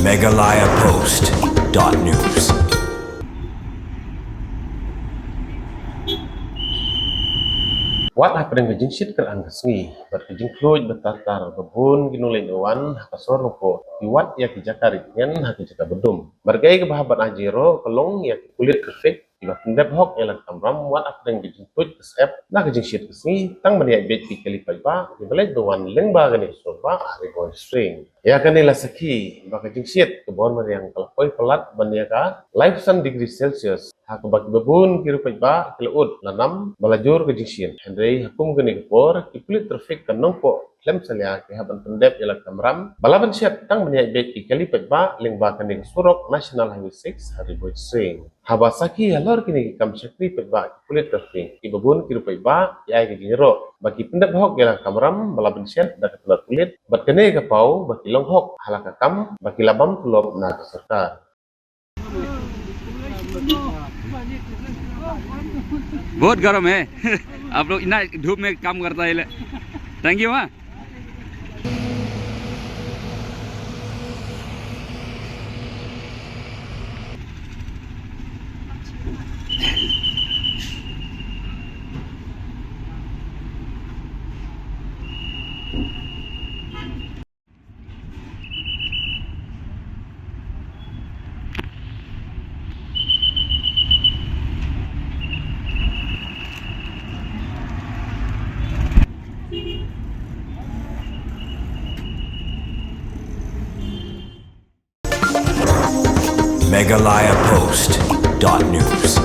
megalayapost.news. Wat happening ke jingshit kel angkasngi ber ke jingkluj betatar bebun ginulin awan hakasor rupo iwat ya ki jakarit ngen haki jaka bedum bergai ke bahabat ajiro kelong ya ki kulit kefik iba pendep hok elan kamram wat happening ke jingkluj kesep na ke jingshit kesngi tang meniak bet ki kelipai ba dibelai doan lengba gani sorba hari goi string ya kanila saki ba ke jingshit ke bon meriang kalapoi pelat baniaka live sun degree celsius hak bak bebun kiru ba keleut lanam balajur ke jingshit Hendai hukum geni kepor kiplit trafik kanong po klem salia ke haban pendep ila kamram balaban siap tang meniak bet ki kelipat ba lengba kaning surok national highway 6 hari boy swing habasaki halor kini kam sakri pet ba kulit trafik ki bebun kiru ba ya ke jingro bagi pendep hok ila kamram balaban siap dak kelat kulit bat kene ke pau bagi long hok halaka kam bagi labam kulop na serta बहुत गर्म है आप लोग इतना धूप में काम करता है थैंक यू हाँ megalayapost.news.